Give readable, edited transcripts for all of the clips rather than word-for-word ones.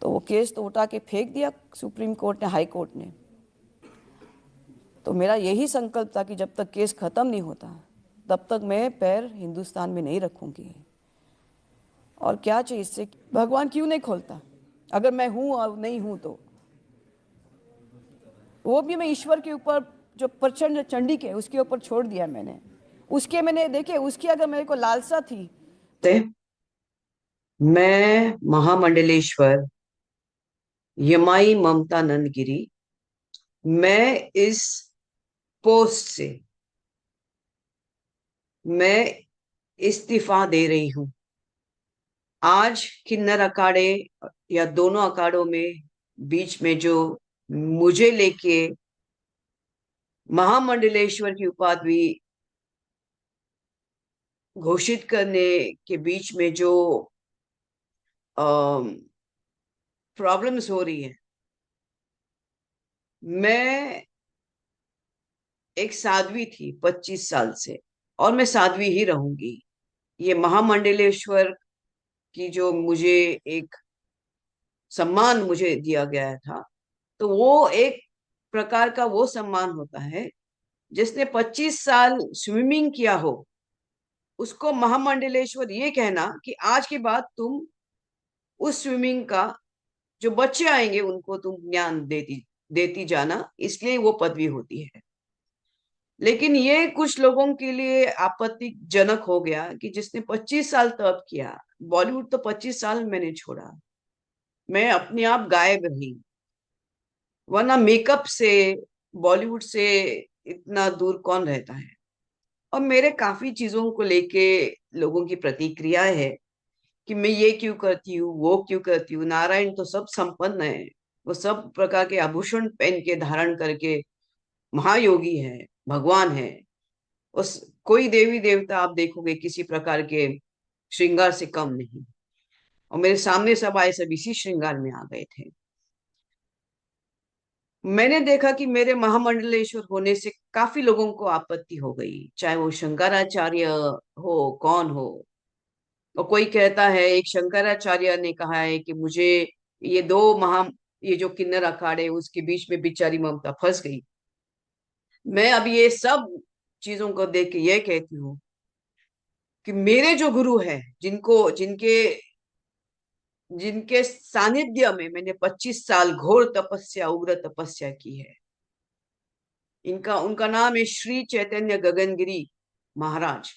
तो वो केस तो उठा के फेंक दिया सुप्रीम कोर्ट ने, हाई कोर्ट ने। तो मेरा यही संकल्प था कि जब तक केस खत्म नहीं होता तब तक मैं पैर हिंदुस्तान में नहीं रखूंगी। और क्या चाहिए इससे, भगवान क्यों नहीं खोलता? अगर मैं हूं और नहीं हूं तो वो भी मैं ईश्वर के ऊपर, जो प्रचंड चंडी के उसके ऊपर छोड़ दिया मैंने। उसके मैंने देखे, उसकी अगर मेरे को लालसा थी। मैं महामंडलेश्वर यमाई ममतानंद गिरी, मैं इस पोस्ट से मैं इस्तीफा दे रही हूं। आज किन्नर अखाड़े या दोनों अखाड़ों में बीच में जो मुझे लेके महामंडलेश्वर की उपाधि घोषित करने के बीच में जो प्रॉब्लम्स हो रही है, मैं एक साध्वी थी 25 साल से और मैं साध्वी ही रहूंगी। ये महामंडलेश्वर की जो मुझे एक सम्मान मुझे दिया गया था, तो वो एक प्रकार का वो सम्मान होता है। जिसने 25 साल स्विमिंग किया हो उसको महामंडलेश्वर ये कहना कि आज के बाद तुम उस स्विमिंग का, जो बच्चे आएंगे उनको तुम ज्ञान देती देती जाना, इसलिए वो पदवी होती है। लेकिन ये कुछ लोगों के लिए आपत्तिजनक हो गया कि जिसने 25 साल तप किया, बॉलीवुड तो 25 साल मैंने छोड़ा, मैं अपने आप गायब रही, वरना मेकअप से बॉलीवुड से इतना दूर कौन रहता है। और मेरे काफी चीजों को लेके लोगों की प्रतिक्रिया है कि मैं ये क्यों करती हूँ, वो क्यों करती हूँ। नारायण तो सब संपन्न है, वो सब प्रकार के आभूषण पहन के धारण करके महायोगी है, भगवान है। उस कोई देवी देवता आप देखोगे किसी प्रकार के श्रृंगार से कम नहीं। और मेरे सामने सब आए, सब इसी श्रृंगार में आ गए थे। मैंने देखा कि मेरे महामंडलेश्वर होने से काफी लोगों को आपत्ति हो गई, चाहे वो शंकराचार्य हो, कौन हो। और कोई कहता है, एक शंकराचार्य ने कहा है कि मुझे ये दो महा ये जो किन्नर अखाड़े उसके बीच में बेचारी ममता फंस गई। मैं अब ये सब चीजों को देख के ये कहती हूँ कि मेरे जो गुरु हैं, जिनको जिनके जिनके सानिध्य में मैंने 25 साल घोर तपस्या, उग्र तपस्या की है, इनका उनका नाम है श्री चैतन्य गगनगिरी महाराज।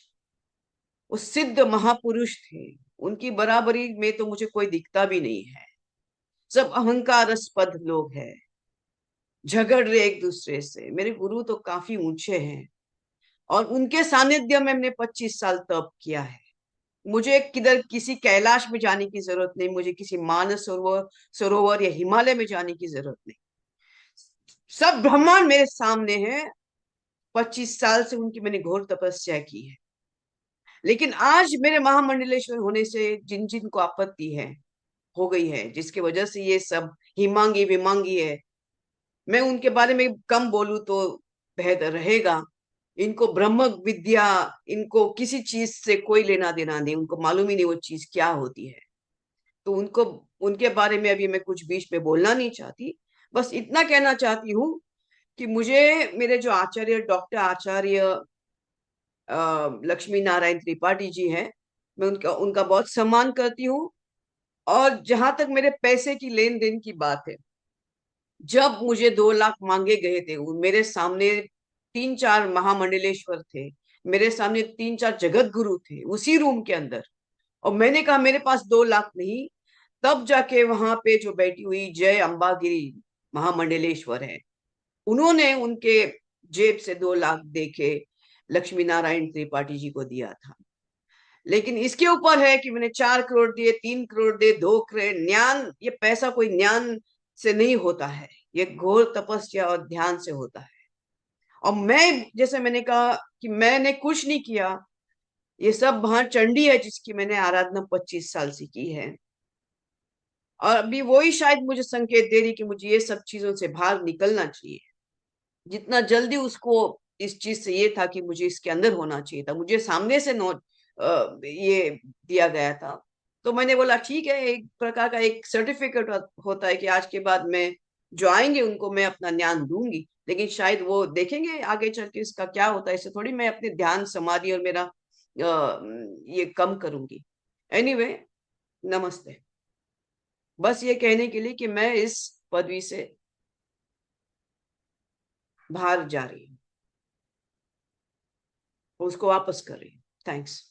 वो सिद्ध महापुरुष थे, उनकी बराबरी में तो मुझे कोई दिखता भी नहीं है। सब अहंकारास्पद लोग हैं, झगड़ रहे एक दूसरे से। मेरे गुरु तो काफी ऊंचे हैं और उनके सानिध्य में मैंने 25 साल तप किया है। मुझे किधर किसी कैलाश में जाने की जरूरत नहीं, मुझे किसी मानस सरोवर सरोवर या हिमालय में जाने की जरूरत नहीं। सब ब्रह्मांड मेरे सामने है। 25 साल से उनकी मैंने घोर तपस्या की है। लेकिन आज मेरे महामंडलेश्वर होने से जिन जिन को आपत्ति है, हो गई है, जिसकी वजह से ये सब हिमांगी विमांगी है, मैं उनके बारे में कम बोलूं तो बेहतर रहेगा। इनको ब्रह्म विद्या, इनको किसी चीज से कोई लेना देना नहीं, उनको मालूम ही नहीं वो चीज क्या होती है। तो उनको, उनके बारे में अभी मैं कुछ बीच में बोलना नहीं चाहती। बस इतना कहना चाहती हूँ कि मुझे मेरे जो आचार्य, डॉक्टर आचार्य लक्ष्मी नारायण त्रिपाठी जी हैं, मैं उनका उनका बहुत सम्मान करती हूँ। और जहां तक मेरे पैसे की लेन देन की बात है, जब मुझे 2 लाख मांगे गए थे, मेरे सामने 3-4 महामंडलेश्वर थे, मेरे सामने 3-4 जगत गुरु थे उसी रूम के अंदर, और मैंने कहा मेरे पास 2 लाख नहीं। तब जाके वहां पे जो बैठी हुई जय अंबागिरी महामंडलेश्वर है, उन्होंने उनके जेब से 2 लाख दे के लक्ष्मी नारायण त्रिपाठी जी को दिया था। लेकिन इसके ऊपर है कि मैंने 4 करोड़ दिए, 3 करोड़ दिए, 2 करोड़, ज्ञान, ये पैसा कोई ज्ञान से नहीं होता है, ये घोर तपस्या और ध्यान से होता है। और मैं, जैसे मैंने कहा कि मैंने कुछ नहीं किया, ये सब वहां चंडी है जिसकी मैंने आराधना 25 साल से की है। और अभी वही शायद मुझे संकेत दे रही कि मुझे ये सब चीजों से बाहर निकलना चाहिए। जितना जल्दी उसको इस चीज से ये था कि मुझे इसके अंदर होना चाहिए था, मुझे सामने से ये दिया गया था, तो मैंने बोला ठीक है, एक प्रकार का एक सर्टिफिकेट होता है कि आज के बाद में जो आएंगे उनको मैं अपना ज्ञान दूंगी, लेकिन शायद वो देखेंगे आगे चल के इसका क्या होता है। इससे थोड़ी मैं अपने ध्यान समाधि और मेरा ये कम करूंगी। एनीवे, नमस्ते। बस ये कहने के लिए कि मैं इस पदवी से बाहर जा रही हूँ, उसको वापस कर रही हूँ। थैंक्स।